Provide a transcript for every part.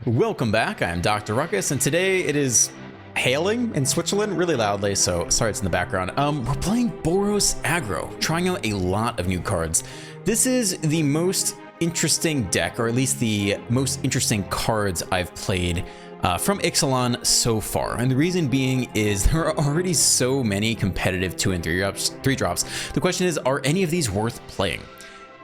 Welcome back, I'm Dr. Ruckus, and today it is hailing in Switzerland really loudly, so sorry it's in the background. We're playing Boros aggro, trying out a lot of new cards. This is the most interesting deck, or at least the most interesting cards I've played from Ixalan so far, and the reason being is there are already so many competitive 2 and 3 drops. The question is, are any of these worth playing?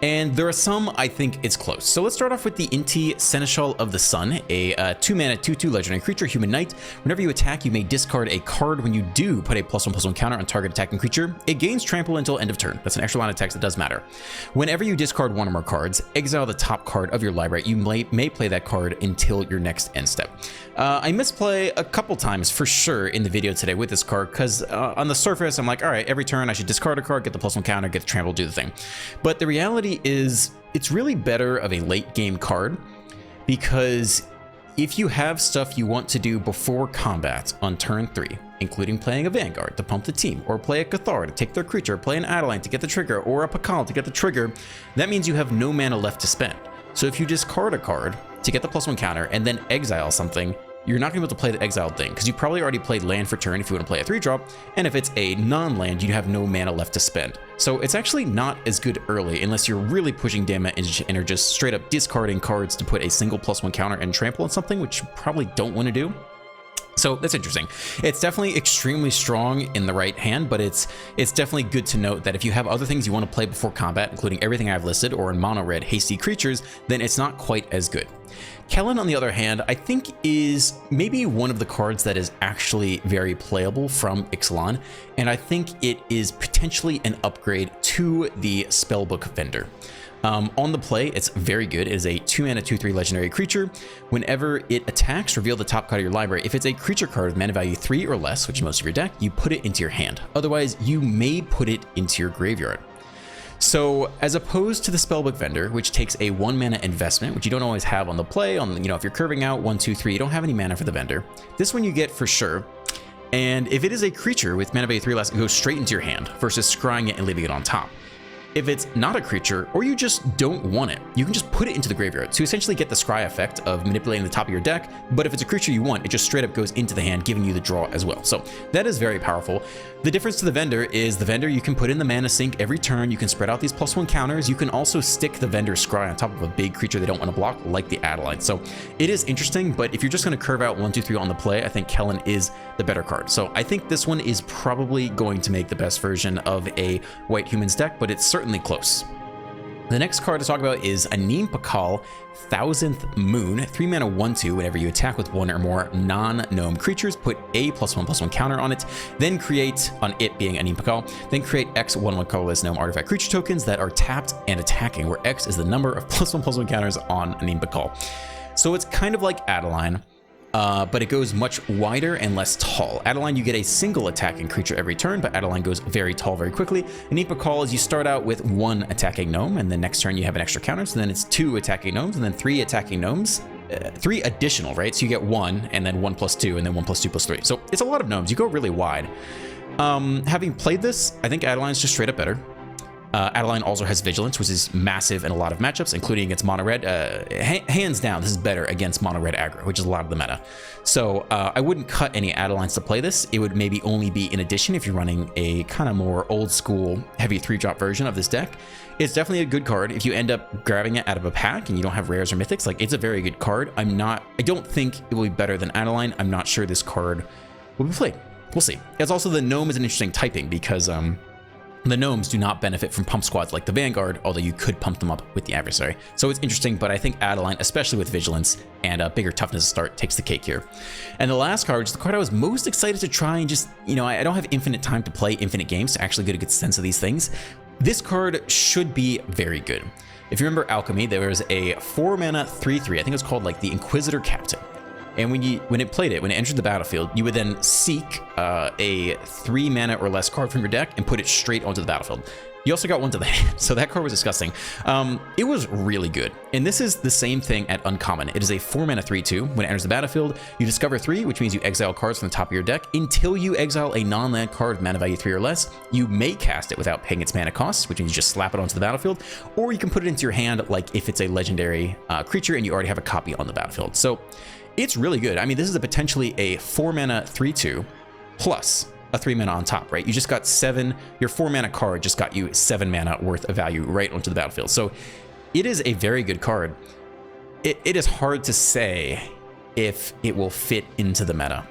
And there are some I think it's close. So let's start off with the Inti Seneschal of the Sun, a 2-mana 2/2 legendary creature, human knight. Whenever you attack, you may discard a card. When you do, put a +1/+1 counter on target attacking creature. It gains trample until end of turn. That's an extra line of text that does matter. Whenever you discard one or more cards, exile the top card of your library. You may play that card until your next end step. I misplay a couple times for sure in the video today with this card because on the surface I'm like, all right, every turn I should discard a card, get the +1 counter, get the trample, do the thing. But the reality is it's really better of a late game card, because if you have stuff you want to do before combat on turn 3, including playing a Vanguard to pump the team, or play a Cathar to take their creature, play an Ixalan to get the trigger, or a Pakal to get the trigger, that means you have no mana left to spend. So if you discard a card to get the +1 counter and then exile something, you're not going to be able to play the exiled thing, because you probably already played land for turn if you want to play a 3-drop, and if it's a non-land, you have no mana left to spend. So it's actually not as good early, unless you're really pushing damage and are just straight up discarding cards to put a single +1 counter and trample on something, which you probably don't want to do. So that's interesting. It's definitely extremely strong in the right hand, but it's definitely good to note that if you have other things you want to play before combat, including everything I've listed, or in mono red hasty creatures, then it's not quite as good. Ixalan, on the other hand, I think is maybe one of the cards that is actually very playable from Ixalan, and I think it is potentially an upgrade to the Spellbook Vendor. On the play, it's very good. It is a 2-mana 2/3 legendary creature. Whenever it attacks, reveal the top card of your library. If it's a creature card with mana value 3 or less, which is most of your deck, you put it into your hand. Otherwise, you may put it into your graveyard. So as opposed to the Spellbook Vendor, which takes a 1-mana investment, which you don't always have on the play, if you're curving out 1, 2, 3, you don't have any mana for the vendor. This one you get for sure. And if it is a creature with mana value 3 or less, it goes straight into your hand versus scrying it and leaving it on top. If it's not a creature, or you just don't want it, you can just put it into the graveyard. So you essentially get the scry effect of manipulating the top of your deck, but if it's a creature you want, it just straight up goes into the hand, giving you the draw as well. So that is very powerful. The difference to the vendor is the vendor, you can put in the mana sink every turn, you can spread out these +1 counters, you can also stick the vendor scry on top of a big creature they don't want to block, like the Ixalan. So it is interesting, but if you're just going to curve out 1, 2, 3 on the play, I think Ixalan is the better card. So I think this one is probably going to make the best version of a White Humans deck, but it's certainly close. The next card to talk about is Anim Pakal, 1000th Moon, 3-mana 1/2. Whenever you attack with one or more non-gnome creatures, put a +1/+1 counter on it, then create, on it being Anim Pakal, then create X 1/1 colorless gnome artifact creature tokens that are tapped and attacking, where X is the number of +1/+1 counters on Anim Pakal. So it's kind of like Ixalan, but it goes much wider and less tall. Ixalan, you get a single attacking creature every turn, but Ixalan goes very tall very quickly. Anim Pakal is you start out with 1 attacking gnome, and the next turn you have an extra counter, so then it's 2 attacking gnomes, and then 3 attacking gnomes. 3 additional, right? So you get 1, and then 1 + 2, and then 1 + 2 + 3. So it's a lot of gnomes. You go really wide. Having played this, I think Ixalan is just straight up better. Ixalan also has Vigilance, which is massive in a lot of matchups, including against mono red. Hands down, this is better against mono red aggro, which is a lot of the meta. So I wouldn't cut any Ixalans to play this. It would maybe only be in addition if you're running a kind of more old school heavy 3-drop version of this deck. It's definitely a good card. If you end up grabbing it out of a pack and you don't have rares or mythics, like, it's a very good card. I don't think it will be better than Ixalan. I'm not sure this card will be played. We'll see. It's also, the gnome is an interesting typing, because the gnomes do not benefit from pump squads like the Vanguard, although you could pump them up with the adversary. So it's interesting, but I think Ixalan, especially with Vigilance and a bigger toughness to start, takes the cake here. And the last card, which is the card I was most excited to try, and just, I don't have infinite time to play infinite games to actually get a good sense of these things. This card should be very good. If you remember Alchemy, there was a 4-mana 3/3, I think it was called like the Inquisitor Captain. And when it entered the battlefield, you would then seek a 3-mana or less card from your deck and put it straight onto the battlefield. You also got one to the hand, so that card was disgusting. It was really good. And this is the same thing at uncommon. It is a 4 mana 3/2. When it enters the battlefield, you discover 3, which means you exile cards from the top of your deck until you exile a non-land card with mana value 3 or less. You may cast it without paying its mana cost, which means you just slap it onto the battlefield, or you can put it into your hand like if it's a legendary creature and you already have a copy on the battlefield. So it's really good. I mean, this is potentially a 4 mana 3/2 plus a 3 mana on top, right? You just got 7, your 4 mana card just got you 7 mana worth of value right onto the battlefield. So it is a very good card. It is hard to say if it will fit into the meta.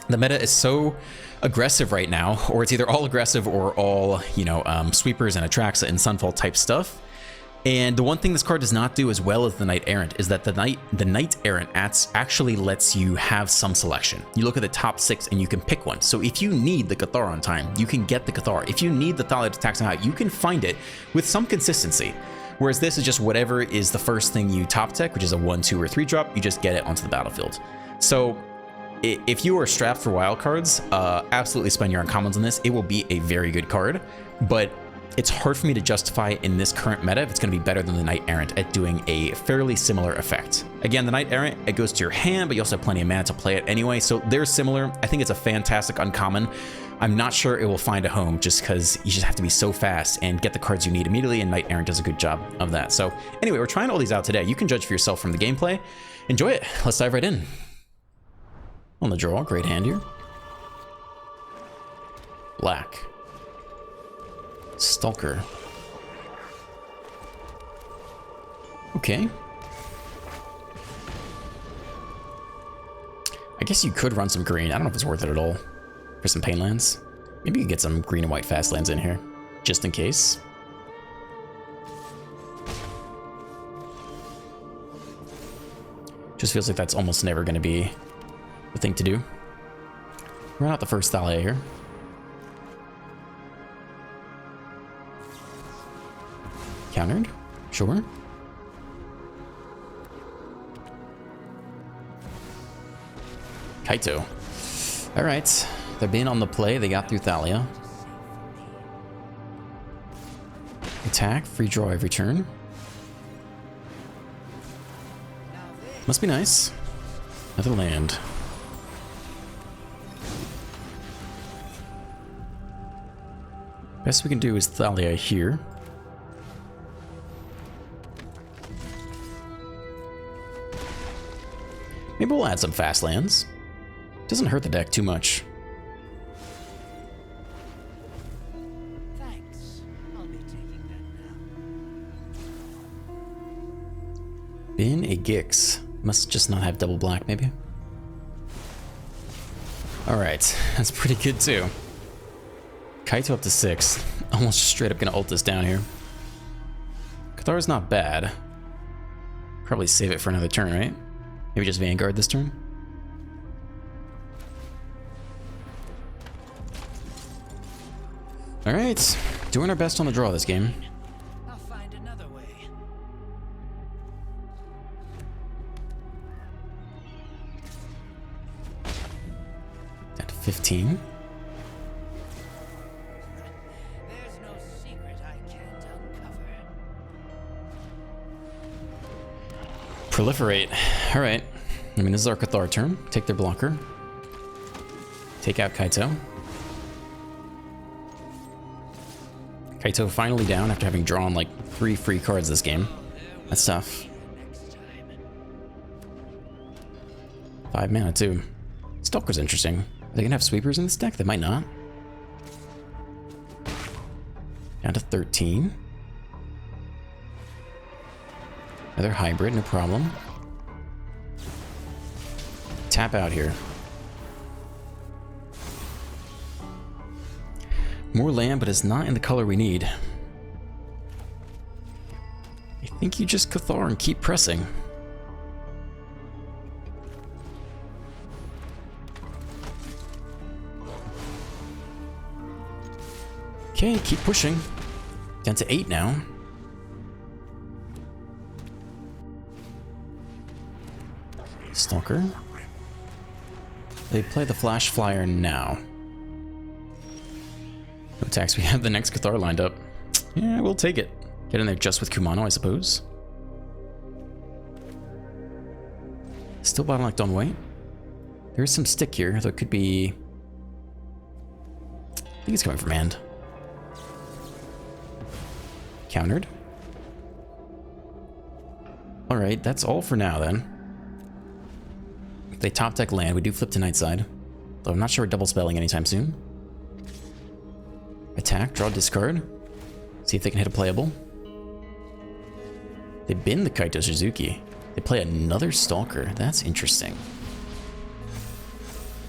The meta is so aggressive right now, or it's either all aggressive or all, you know, sweepers and Atraxa and Sunfall type stuff. And the one thing this card does not do as well as the Knight Errant is that the Knight Errant actually lets you have some selection. You look at the top 6 and you can pick one. So if you need the Cathar on time, you can get the Cathar. If you need the Thalia to tax on out, you can find it with some consistency. Whereas this is just whatever is the first thing you top deck, which is a 1, 2, or 3 drop, you just get it onto the battlefield. So if you are strapped for wild cards, absolutely spend your uncommons on this. It will be a very good card, but it's hard for me to justify in this current meta if it's going to be better than the Knight Errant at doing a fairly similar effect. Again, the Knight Errant, it goes to your hand, but you also have plenty of mana to play it anyway, so they're similar. I think it's a fantastic uncommon. I'm not sure it will find a home just because you just have to be so fast and get the cards you need immediately, and Knight Errant does a good job of that. So anyway, we're trying all these out today. You can judge for yourself from the gameplay. Enjoy it. Let's dive right in. On the draw, great hand here. Black. Stalker. Okay. I guess you could run some green. I don't know if it's worth it at all for some pain lands. Maybe you could get some green and white fast lands in here, just in case. Just feels like that's almost never going to be the thing to do. Run out the first Thalia here. Countered? Sure. Kaito. Alright. They're being on the play. They got through Thalia. Attack. Free draw every turn. Must be nice. Another land. Best we can do is Thalia here. Maybe we'll add some fast lands. Doesn't hurt the deck too much. Thanks. I'll be taking that now. Been a Gix. Must just not have double black, maybe. Alright, that's pretty good too. Kaito up to 6. Almost straight up gonna ult this down here. Cathar's not bad. Probably save it for another turn, right? Maybe just Vanguard this turn. Alright, doing our best on the draw this game. I'll find another way. Down to 15. There's no secret I can't uncover. Proliferate. Alright. I mean, this is our Cathar turn. Take their blocker. Take out Kaito. Kaito finally down after having drawn like 3 free cards this game. That's tough. 5 mana too. Stalker's interesting. Are they gonna have sweepers in this deck? They might not. Down to 13. Another hybrid, no problem. Tap out here. More land, but it's not in the color we need. I think you just Cathar and keep pressing. Okay, keep pushing. Down to 8 now. Stalker. They play the Flash Flyer now. No attacks. We have the next Cathar lined up. Yeah, we'll take it. Get in there just with Kumano, I suppose. Still bottlenecked on white. There's some stick here, though it could be... I think it's coming from hand. Countered. Alright, that's all for now then. If they top deck land, we do flip to night side. Though I'm not sure we're double spelling anytime soon. Attack, draw, discard. See if they can hit a playable. They bin the Kaito Suzuki. They play another Stalker. That's interesting.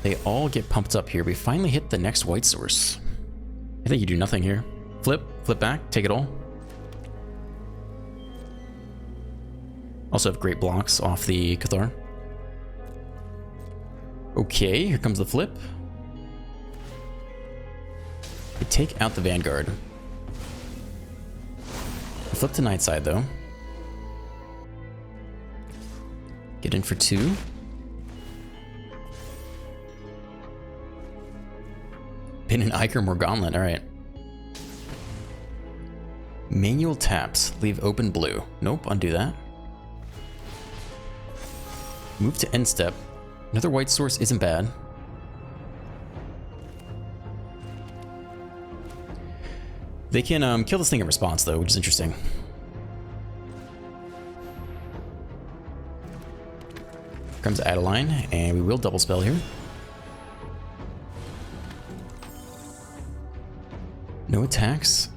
They all get pumped up here. We finally hit the next white source. I think you do nothing here. Flip, flip back, take it all. Also have great blocks off the Cathar. Okay, here comes the flip. We take out the Vanguard. We flip to night side though. Get in for 2. Pin an Ichor or Gauntlet, alright. Manual taps, leave open blue. Nope, undo that. Move to end step. Another white source isn't bad. They can kill this thing in response though, which is interesting. Here comes Ixalan, and we will double spell here. No attacks.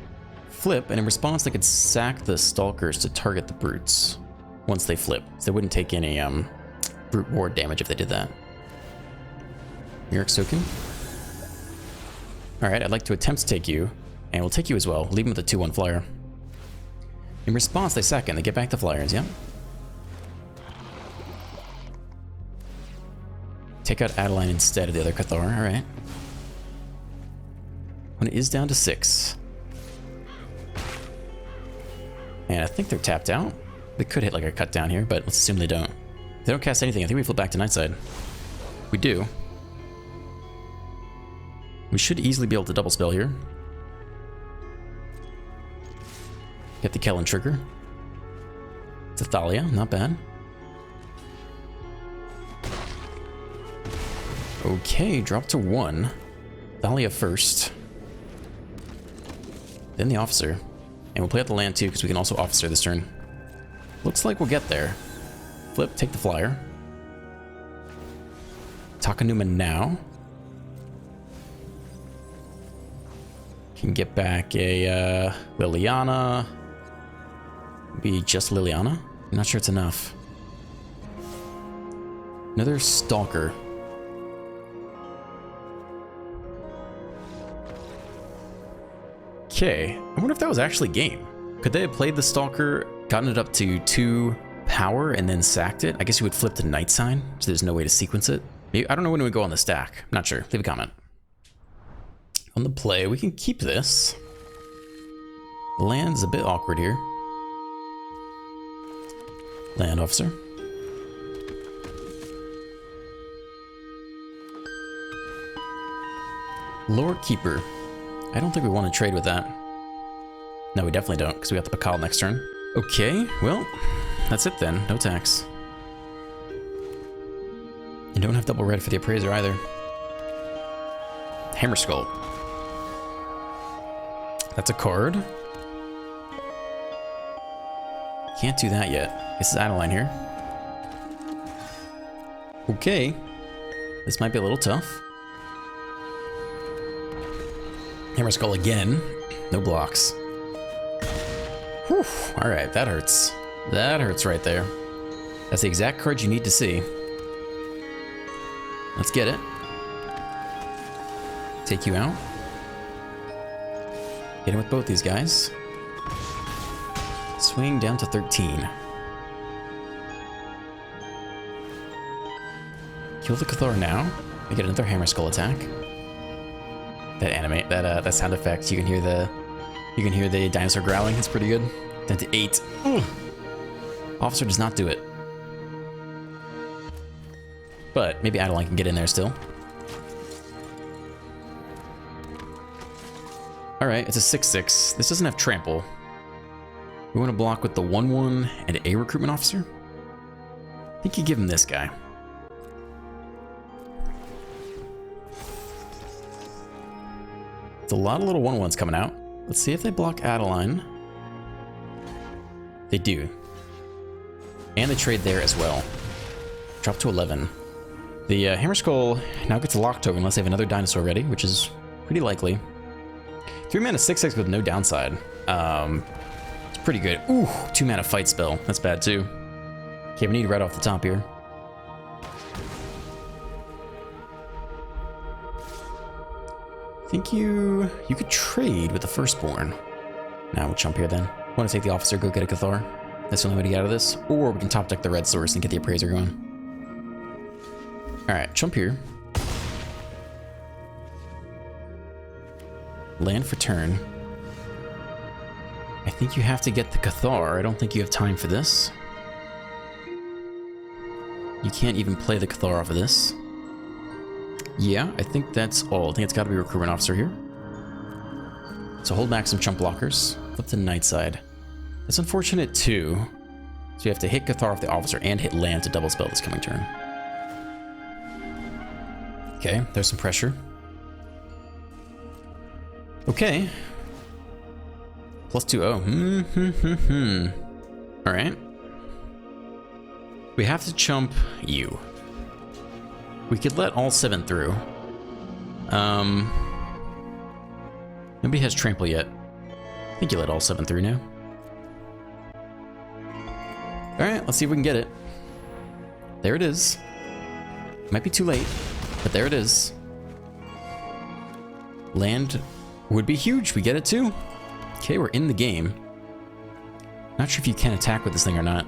Flip, and in response they could sack the Stalkers to target the Brutes once they flip. So they wouldn't take any Brute ward damage if they did that. Mirror Token. Alright, I'd like to attempt to take you, and we'll take you as well. Leave them with a 2-1 flyer. In response, they sack and they get back the flyers, yeah? Take out Ixalan instead of the other Cathar, alright. When it is down to 6. And I think they're tapped out. They could hit like a cut down here, but let's assume they don't. If they don't cast anything, I think we flip back to night side. We do. We should easily be able to double spell here. Get the Kellen trigger. It's a Thalia, not bad. Okay, drop to 1. Thalia first. Then the officer. And we'll play out the land too, because we can also officer this turn. Looks like we'll get there. Flip, take the flyer. Takanuma now. Can get back a Liliana. Be just Liliana. I'm not sure it's enough. Another Stalker. Okay, I wonder if that was actually game. Could they have played the Stalker, gotten it up to 2 power, and then sacked it? I guess you would flip to Night Sign, so there's no way to sequence it. Maybe, I don't know when we go on the stack. I'm not sure. Leave a comment. On the play, we can keep this. The land's a bit awkward here. Land officer. Lord Keeper. I don't think we want to trade with that. No, we definitely don't, because we got the Pakal next turn. Okay, well, that's it then. No tax. You don't have double red for the Appraiser either. Hammer Skull. That's a card. Can't do that yet. This is Ixalan here. Okay. This might be a little tough. Hammer Skull again. No blocks. Whew. Alright, that hurts. That hurts right there. That's the exact card you need to see. Let's get it. Take you out. Get in with both these guys. Swing down to 13. Kill the Cathar now. We get another Hammer Skull attack. That animate, that sound effect, you can hear the dinosaur growling. It's pretty good. Down to 8. Ugh. Officer does not do it. But maybe Ixalan can get in there still. Alright, it's a 6/6. This doesn't have trample. We want to block with the 1/1 and a recruitment officer. I think you give him this guy. It's a lot of little 1/1s coming out. Let's see if they block Ixalan. They do. And they trade there as well. Drop to 11. The Hammer Skull now gets a lock token unless they have another dinosaur ready, which is pretty likely. 3 mana 6/6 with no downside. It's pretty good. Ooh, 2 mana fight spell. That's bad too. Okay, we need red off the top here. I think you could trade with the firstborn. Now we'll jump here then. Want to take the officer, go get a Cathar. That's the only way to get out of this. Or we can top deck the red source and get the appraiser going. Alright, jump here. Land for turn. I think you have to get the Cathar. I don't think you have time for this. You can't even play the Cathar off of this. Yeah, I think that's all. I think it's got to be recruitment officer here. So hold back some chump blockers. Flip to night side. That's unfortunate too. So you have to hit Cathar off the officer and hit land to double spell this coming turn. Okay, there's some pressure. Okay. +2. Oh. Alright. We have to chump you. We could let all 7 through. Nobody has trample yet. I think you let all 7 through now. Alright, let's see if we can get it. There it is. Might be too late, but there it is. Land would be huge. We get it too. Okay, we're in the game. Not sure if you can attack with this thing or not.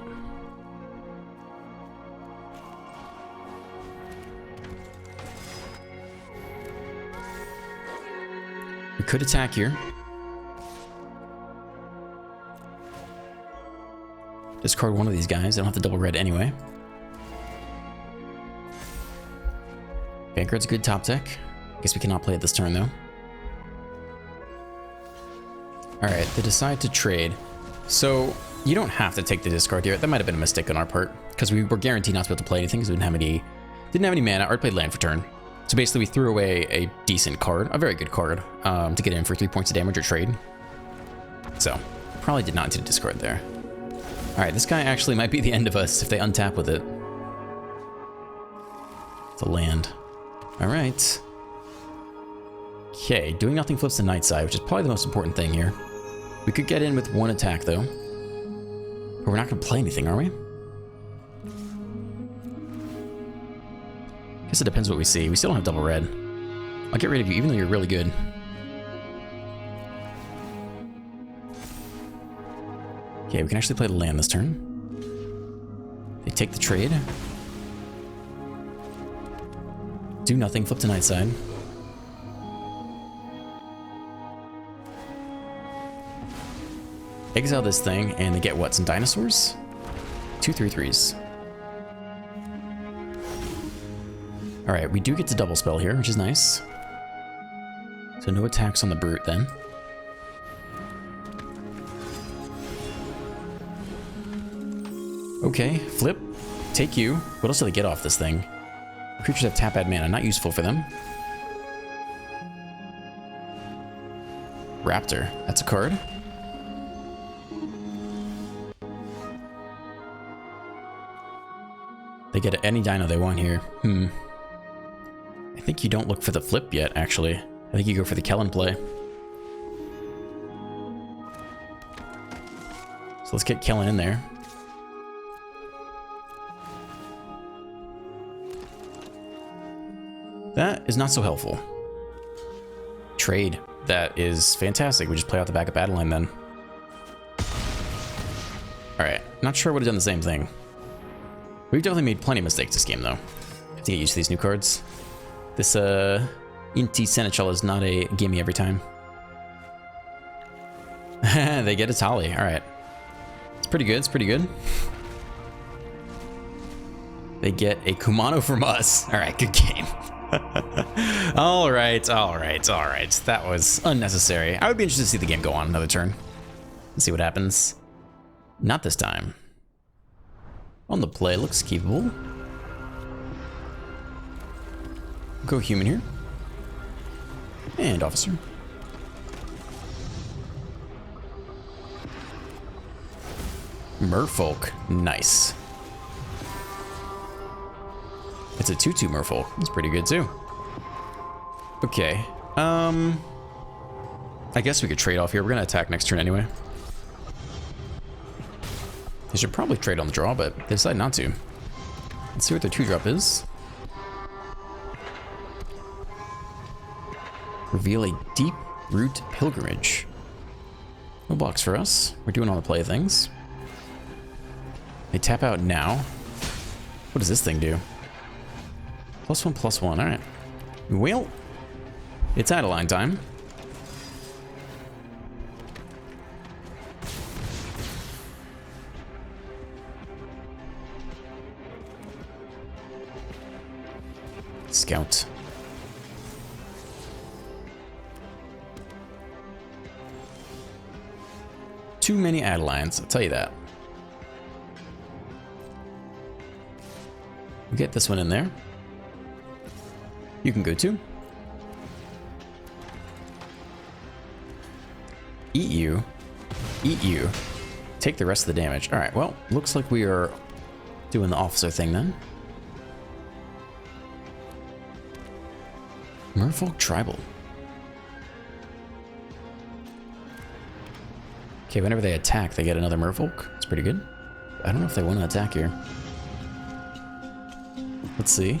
We could attack here. Discard one of these guys. I don't have to double red anyway. Vanguard's a good top deck. Guess we cannot play it this turn though. Alright, they decide to trade. So you don't have to take the discard here. That might have been a mistake on our part, because we were guaranteed not to be able to play anything because we didn't have any mana or played land for turn. So basically we threw away a decent card, a very good card, to get in for 3 points of damage or trade. So probably did not need to discard there. Alright, this guy actually might be the end of us if they untap with it. It's a land. Alright. Okay, doing nothing flips to night side, which is probably the most important thing here. We could get in with 1 attack though. But we're not going to play anything, are we? Guess it depends what we see. We still don't have double red. I'll get rid of you even though you're really good. Okay, we can actually play the land this turn. They take the trade. Do nothing, flip to night side. Exile this thing, and they get what? Some dinosaurs? 2 3/3s. Alright, we do get to double spell here, which is nice. So no attacks on the brute then. Okay, flip. Take you. What else do they get off this thing? Creatures have tap add mana, not useful for them. Raptor, that's a card. They get any dino they want here. I think you don't look for the flip yet, actually. I think you go for the Kellen play. So let's get Kellen in there. That is not so helpful. Trade. That is fantastic. We just play out the back of Ixalan then. Alright, not sure I would have done the same thing. We've definitely made plenty of mistakes this game though. Have to get used to these new cards. This Inti Seneschal is not a gimme every time. They get a Tali, alright. It's pretty good, it's pretty good. They get a Kumano from us. Alright, good game. All right, all right, all right. That was unnecessary. I would be interested to see the game go on another turn. Let's see what happens. Not this time. On the play, looks keepable. Go human here. And officer. Merfolk, nice. It's a 2/2 Merfolk. That's pretty good too. Okay. I guess we could trade off here. We're gonna attack next turn anyway. They should probably trade on the draw, but they decide not to. Let's see what their 2-drop is. Reveal a deep root pilgrimage. No blocks for us. We're doing all the play things. They tap out now. What does this thing do? +1/+1. All right. Well, it's Ixalan time. Scout. Too many Ixalans, I'll tell you that. We'll get this one in there. You can go too. Eat you. Eat you. Take the rest of the damage. All right, well, looks like we are doing the officer thing then. Merfolk Tribal. Okay, whenever they attack, they get another Merfolk. It's pretty good. I don't know if they want to attack here. Let's see.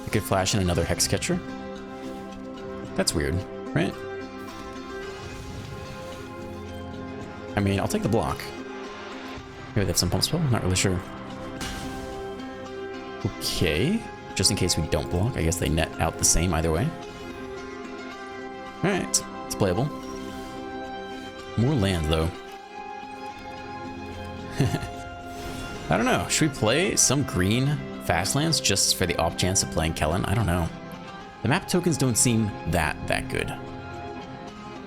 They could flash in another Hex Catcher. That's weird, right? I mean, I'll take the block. Maybe they have some pump spell? Not really sure. Okay. Just in case we don't block, I guess they net out the same either way. Alright, it's playable. More land, though. I don't know. Should we play some green fast lands just for the off chance of playing Kellen? I don't know. The map tokens don't seem that good.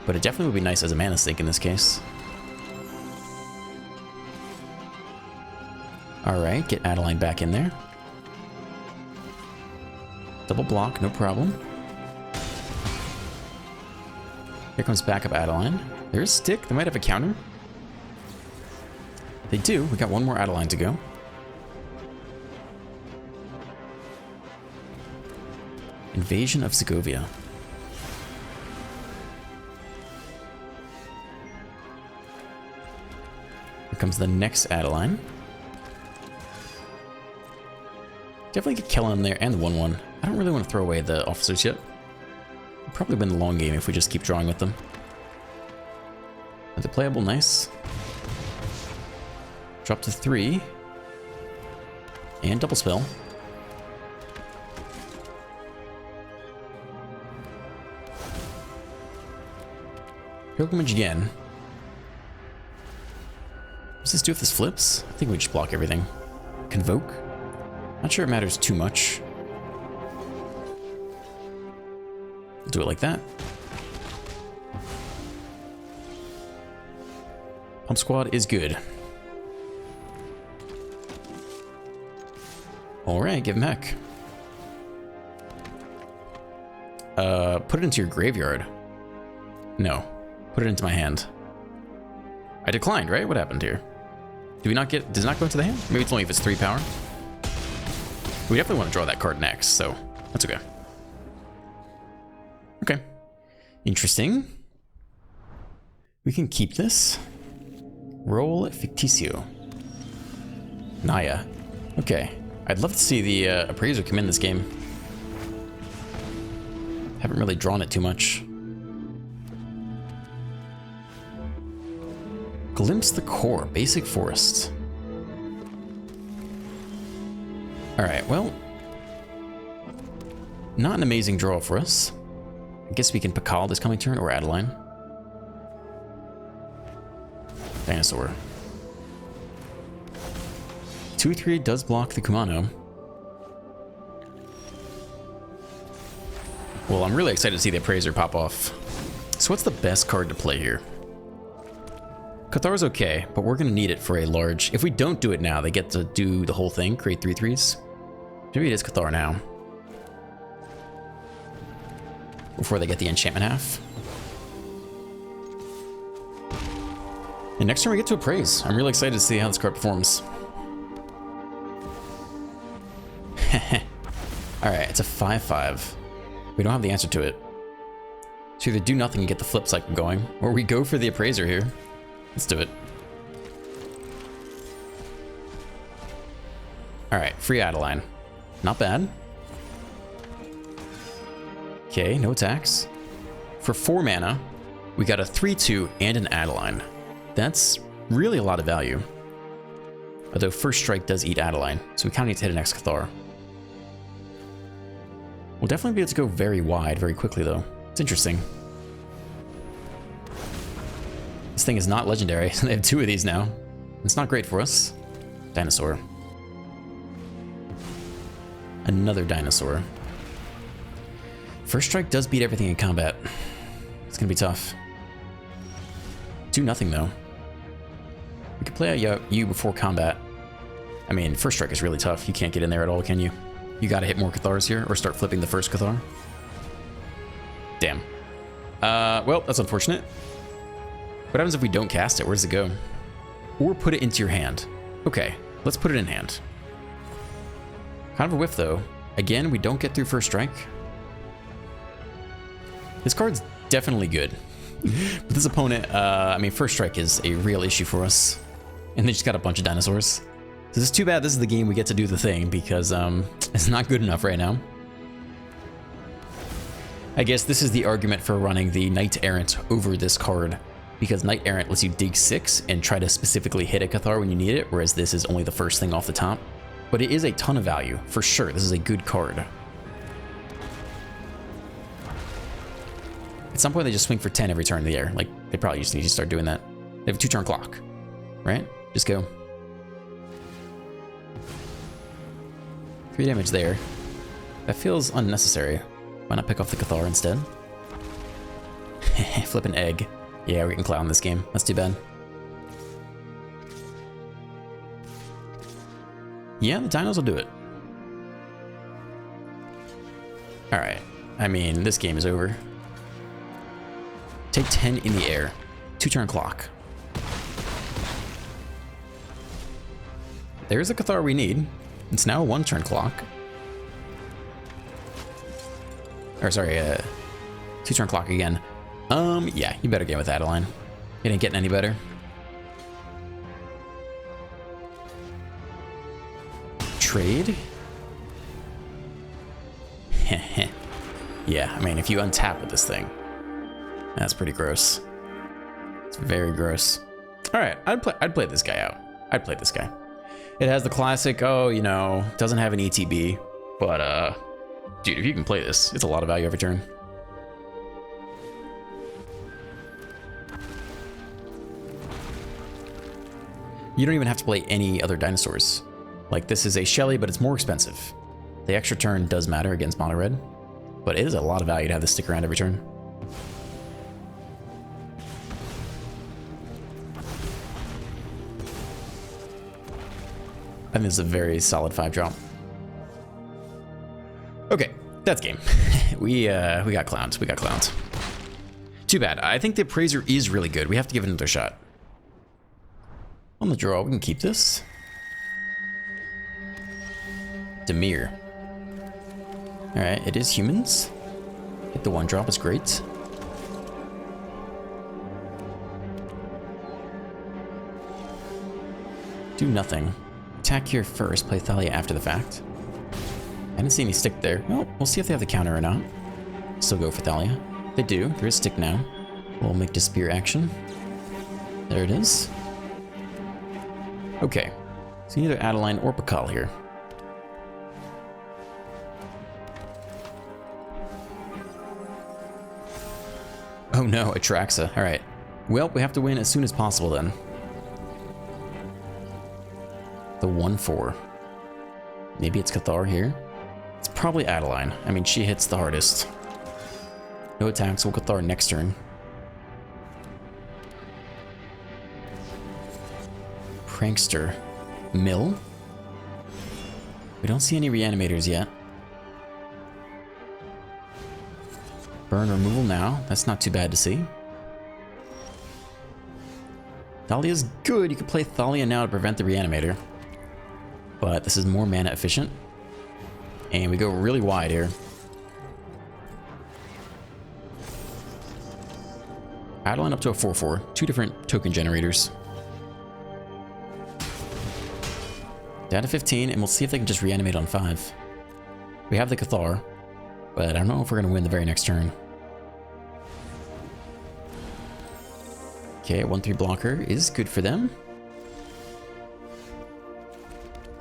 But it definitely would be nice as a mana sink in this case. Alright, get Ixalan back in there. Double block, no problem. Here comes backup Ixalan. There's Stick. They might have a counter. They do. We got one more Ixalan to go. Invasion of Segovia. Here comes the next Ixalan. Definitely get Kellen in there and the 1/1. I don't really want to throw away the officers yet. It'll probably win the long game if we just keep drawing with them. Are they playable? Nice. Drop to 3. And double spell. Pilgrimage again. What's this do if this flips? I think we just block everything. Convoke? Not sure it matters too much. We'll do it like that. Pump Squad is good. Alright, give him heck. Put it into your graveyard. No. Put it into my hand. I declined, right? What happened here? Do we not get... Does it not go into the hand? Maybe it's only if it's 3 power. We definitely want to draw that card next, so that's okay. Okay. Interesting. We can keep this. Roll Ficticio. Naya. Okay. I'd love to see the Appraiser come in this game. Haven't really drawn it too much. Glimpse the Core. Basic Forest. Alright, well. Not an amazing draw for us. I guess we can Pakal this coming turn, or Ixalan. Dinosaur. 2/3 does block the Kumano. Well, I'm really excited to see the Appraiser pop off. So what's the best card to play here? Cathar's okay, but we're going to need it for a large... If we don't do it now, they get to do the whole thing, create 3/3s. Maybe it is Cathar now. Before they get the enchantment half. And next turn we get to Appraise. I'm really excited to see how this card performs. Alright, it's a 5/5. We don't have the answer to it. So either do nothing and get the flip cycle going, or we go for the Appraiser here. Let's do it. Alright, free Ixalan. Not bad. Okay, no attacks. For 4 mana, we got a 3/2 and an Ixalan. That's really a lot of value. Although First Strike does eat Ixalan, so we kind of need to hit an next Cathar. We'll definitely be able to go very wide very quickly though. It's interesting. This thing is not legendary. They have 2 of these now. It's not great for us. Dinosaur. Another dinosaur. First Strike does beat everything in combat. It's gonna be tough. 2-0 though. We could play out you before combat. I mean, First Strike is really tough. You can't get in there at all, can you? You gotta hit more Cathars here, or start flipping the first Cathar. Damn. Well, that's unfortunate. What happens if we don't cast it? Where does it go? Or put it into your hand. Okay, let's put it in hand. Kind of a whiff though. Again, we don't get through First Strike. This card's definitely good. But this opponent, I mean, First Strike is a real issue for us. And they just got a bunch of dinosaurs. So this is too bad this is the game we get to do the thing, because it's not good enough right now. I guess this is the argument for running the Knight Errant over this card, because Knight Errant lets you dig 6 and try to specifically hit a Cathar when you need it, whereas this is only the first thing off the top. But it is a ton of value, for sure. This is a good card. At some point, they just swing for 10 every turn in the air. Like, they probably just need to start doing that. They have a 2-turn clock, right? Just go. 3 damage there. That feels unnecessary. Why not pick off the Cathar instead? Flip an egg. Yeah, we can clown this game. That's too bad. Yeah, the dinos will do it. Alright. I mean, this game is over. Take 10 in the air. 2-turn clock. There's the Cathar we need. It's now a 1-turn clock. Or sorry, 2-turn clock again. Yeah, you better get with Ixalan. It ain't getting any better. Trade? Yeah, I mean, if you untap with this thing, that's pretty gross. It's very gross. All right, I'd play this guy out. I'd play this guy. It has the classic, oh, you know, doesn't have an ETB, but dude, if you can play this, it's a lot of value every turn. You don't even have to play any other dinosaurs. Like, this is a Shelly, but it's more expensive. The extra turn does matter against mono red, but it is a lot of value to have this stick around every turn. I think this is a very solid 5-drop. Okay, that's game. We got clowns. We got clowns. Too bad. I think the Appraiser is really good. We have to give it another shot. On the draw, we can keep this. Demir. Alright, it is humans. Hit the 1-drop is great. Do nothing. Attack here first, play Thalia after the fact. I didn't see any stick there. Well, we'll see if they have the counter or not. Still go for Thalia. They do. There is stick now. We'll make Despair action. There it is. Okay. So either Ixalan or Pakal here. Oh no, Atraxa. Alright. Well, we have to win as soon as possible then. The 1/4. Maybe it's Cathar here. It's probably Ixalan. I mean, she hits the hardest. No attacks. We'll Cathar next turn. Prankster. Mill. We don't see any reanimators yet. Burn removal now. That's not too bad to see. Thalia's good. You can play Thalia now to prevent the reanimator. But this is more mana efficient. And we go really wide here. Ixalan up to a 4/4. 2 different token generators. Down to 15, and we'll see if they can just reanimate on 5. We have the Cathar, but I don't know if we're going to win the very next turn. Okay, 1/3 blocker is good for them.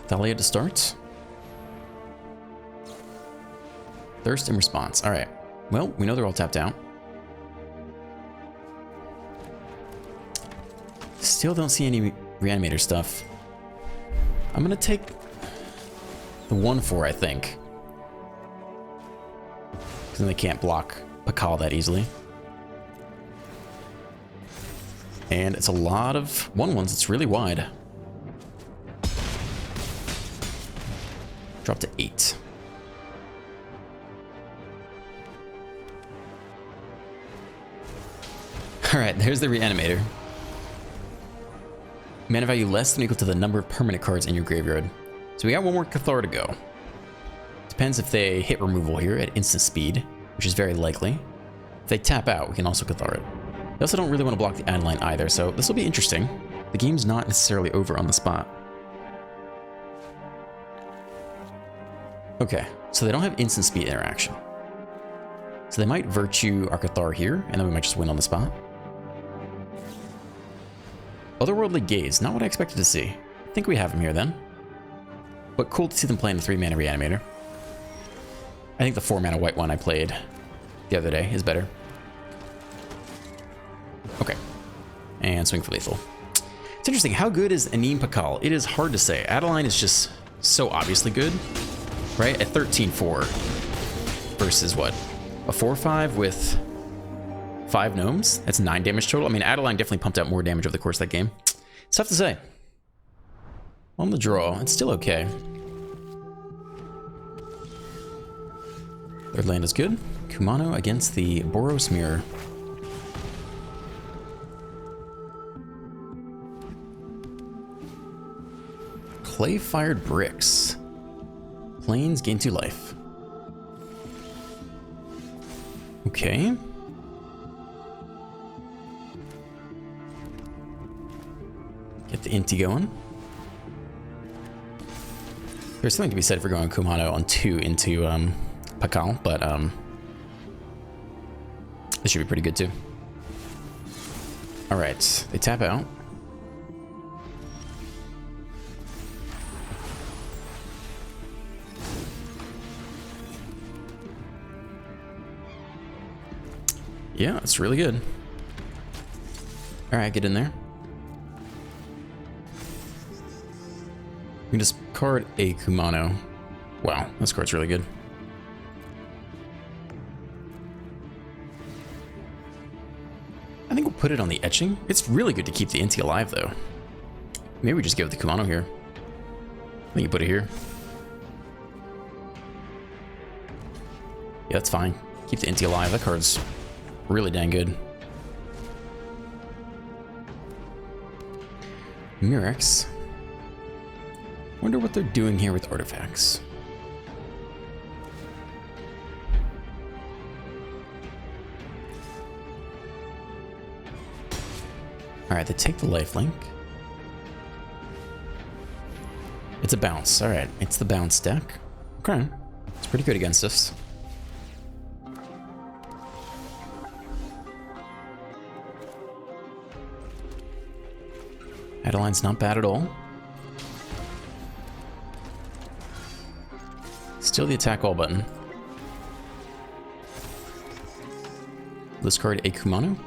Thalia to start. Thirst and response. Alright. Well, we know they're all tapped out. Still don't see any reanimator stuff. I'm gonna take the 1/4, I think. Because then they can't block Pakal that easily. And it's a lot of 1/1s. It's really wide. Drop to 8. Alright, there's the reanimator. Mana value less than or equal to the number of permanent cards in your graveyard. So we got one more Cathar to go. Depends if they hit removal here at instant speed, which is very likely. If they tap out, we can also Cathar it. They also don't really want to block the Ixalan either, so this will be interesting. The game's not necessarily over on the spot. Okay, so they don't have instant speed interaction. So they might Virtue our Cathar here, and then we might just win on the spot. Otherworldly Gaze, not what I expected to see. I think we have him here then. But cool to see them playing the 3-mana reanimator. I think the 4-mana white one I played the other day is better. Okay. And swing for lethal. It's interesting, how good is Anim Pakal? It is hard to say. Ixalan is just so obviously good, right? At 13-4 versus what? A 4/5 with 5 gnomes? That's 9 damage total. I mean, Ixalan definitely pumped out more damage over the course of that game. It's tough to say. On the draw, it's still okay. Third land is good. Kumano against the Boros Mirror. Clay-fired bricks. Plains gain 2 life. Okay. Get the Inti going. There's something to be said for going Kumano on 2 into Pakal, but this should be pretty good too. Alright, they tap out. Yeah, it's really good. Alright, get in there. We can discard a Kumano. Wow, this card's really good. I think we'll put it on the etching. It's really good to keep the Inti alive, though. Maybe we just give it the Kumano here. I think you put it here. Yeah, that's fine. Keep the Inti alive. That card's really dang good. Murex. Wonder what they're doing here with artifacts. Alright, they take the lifelink. It's a bounce. Alright, it's the bounce deck. Okay. It's pretty good against us. Ixalan's not bad at all. Still the attack all button. Discard a Kumano.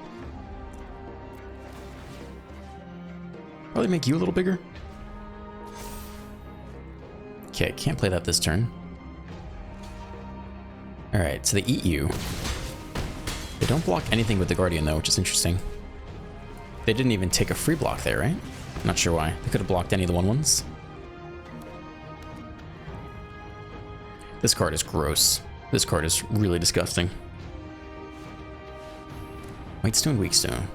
Probably make you a little bigger. Okay, can't play that this turn. Alright, so they eat you. don't block anything with the Guardian though, which is interesting. They didn't even take a free block there, right? Not sure why. They could have blocked any of the 1/1s. This card is gross. This card is really disgusting. Whitestone, Weakstone.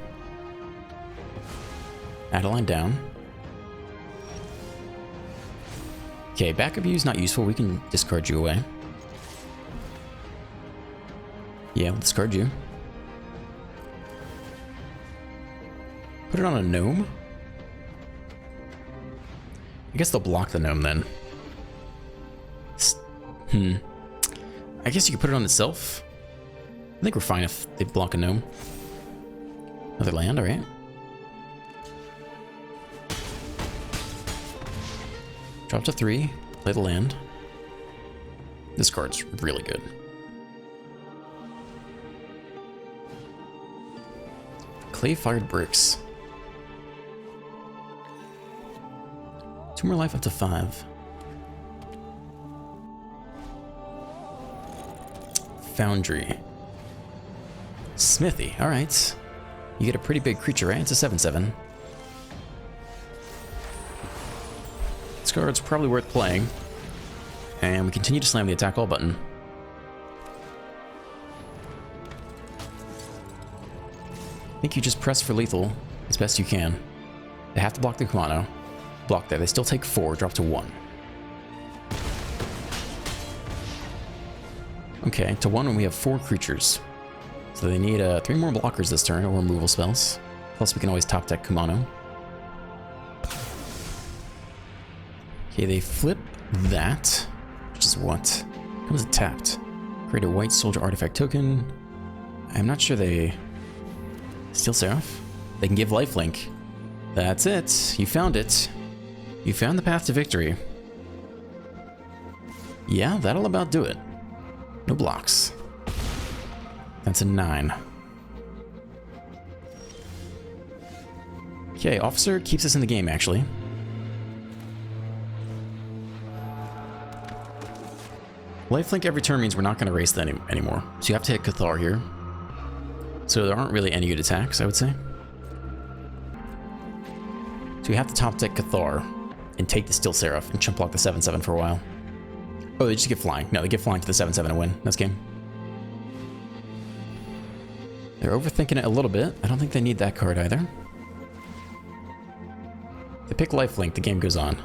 Adeline down. Okay, backup view is not useful. We can discard you away. Yeah, we'll discard you. Put it on a gnome? I guess they'll block the gnome then. I guess you could put it on itself. I think we're fine if they block a gnome. Another land, alright. Drop to 3, play the land. This card's really good. Clay-fired bricks. 2 more life up to 5. Foundry. Smithy, alright. You get a pretty big creature, right? It's a 7/7. This card's probably worth playing. And we continue to slam the attack all button. I think you just press for lethal as best you can. They have to block the Kumano. Block there. They still take 4, drop to 1. Okay, to 1 when we have 4 creatures. So they need 3 more blockers this turn, or removal spells. Plus we can always top deck Kumano. Okay, they flip that, which is what? How is it tapped? Create a white soldier artifact token. I'm not sure they... Steel Seraph? They can give lifelink. That's it. You found it. You found the path to victory. Yeah, that'll about do it. No blocks. That's a 9. Okay, Officer keeps us in the game, actually. Lifelink every turn means we're not going to race that anymore. So you have to hit Cathar here. So there aren't really any good attacks, I would say. So you have to top deck Cathar and take the Steel Seraph and chump block the 7/7 for a while. Oh, they just get flying. No, they get flying to the 7/7 and win this game. They're overthinking it a little bit. I don't think they need that card either. They pick lifelink, the game goes on.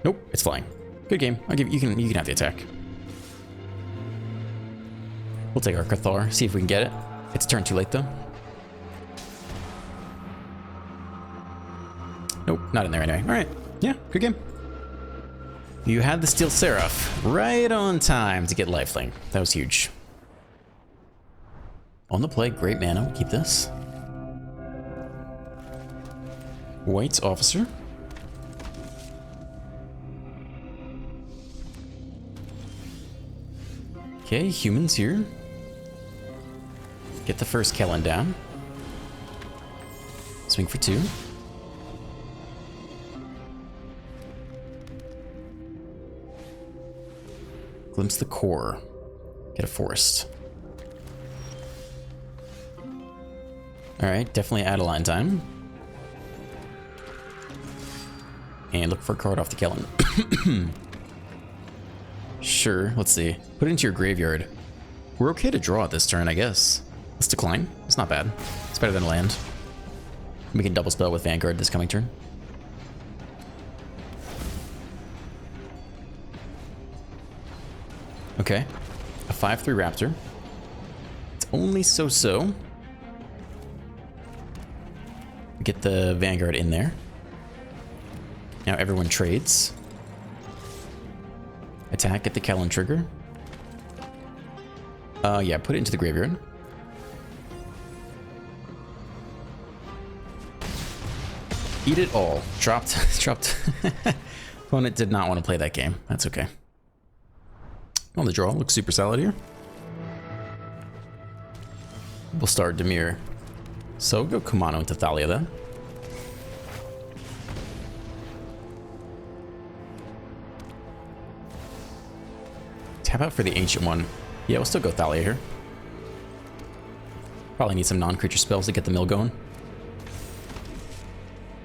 Nope, it's flying. Good game. I'll give you can have the attack. We'll take our Cathar, see if we can get it. It's turn too late though. Nope, not in there anyway. Alright. Yeah, good game. You had the Steel Seraph right on time to get lifelink. That was huge. On the play, great mana. We'll keep this. White's Officer. Okay, humans here. Get the first Kellen down. Swing for 2. Glimpse the core. Get a forest. Alright, definitely Adeline time. And look for a card off the Kellen. Sure, let's see. Put it into your graveyard. We're okay to draw it this turn, I guess. Let's decline. It's not bad. It's better than land. We can double spell with Vanguard this coming turn. Okay. A 5/3 Raptor. It's only so-so. Get the Vanguard in there. Now everyone trades. Attack, get the Kellen trigger. Yeah, put it into the graveyard. Eat it all. Dropped. Opponent did not want to play that game. That's okay. On the draw, looks super solid here. We'll start Demir. So go Kumano into Thalia then. Tap out for the Ancient One. Yeah, we'll still go Thalia here. Probably need some non-creature spells to get the mill going.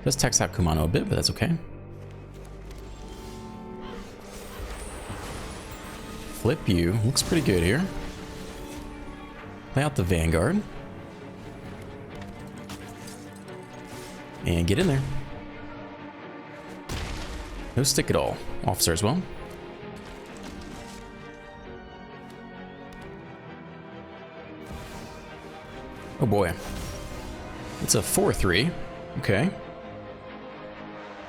Does tax out Kumano a bit, but that's okay. Flip you. Looks pretty good here. Play out the Vanguard. And get in there. No stick at all. Officer as well. Oh boy. It's a 4-3. Okay.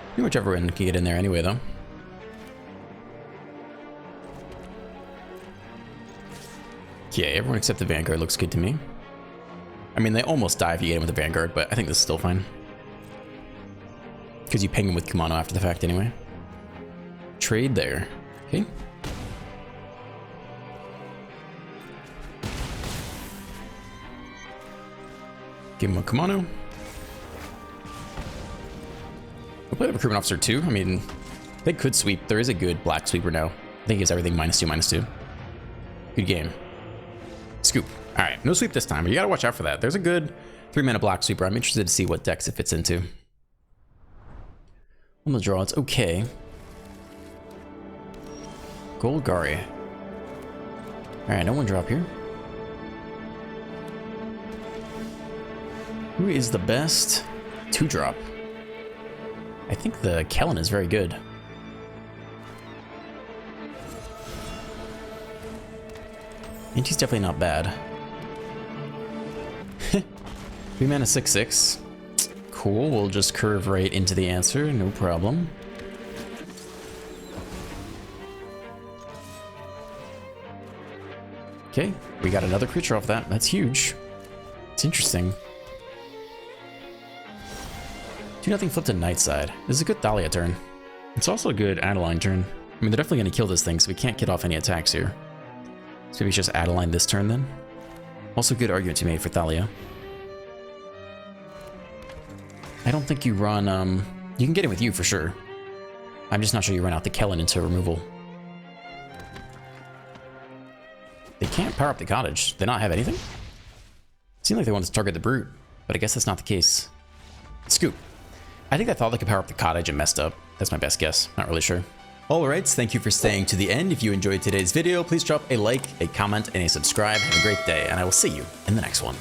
Pretty much everyone can get in there anyway, though. Yeah, everyone except the Vanguard looks good to me. I mean, they almost die if you get in with the Vanguard, but I think this is still fine. Because you ping him with Kumano after the fact anyway. Trade there. Okay. Give him a Kumano. We'll play the Recruitment Officer too. I mean, they could sweep. There is a good black sweeper now. I think it's everything -2/-2. Good game. Scoop. All right, no sweep this time, but you gotta watch out for that. There's a good 3-mana black sweeper. I'm interested to see what decks it fits into. On the draw, it's okay. Golgari. All right, no one drop here. Who is the best 2-drop? I think the Kellen is very good. And she's definitely not bad. 3 mana 6/6. Cool, we'll just curve right into the answer, no problem. Okay, we got another creature off that. That's huge. It's interesting. 2-0 flip to Nightside. This is a good Thalia turn. It's also a good Adeline turn. I mean, they're definitely going to kill this thing, so we can't get off any attacks here. So maybe just Adeline this turn then. Also good argument you made for Thalia. I don't think you run, you can get in with you for sure. I'm just not sure you run out the Kellen into removal. They can't power up the cottage. Do they not have anything? Seemed like they wanted to target the brute, but I guess that's not the case. Scoop. I think I thought they could power up the cottage and messed up. That's my best guess. Not really sure. Alright, thank you for staying to the end. If you enjoyed today's video, please drop a like, a comment, and a subscribe. Have a great day, and I will see you in the next one.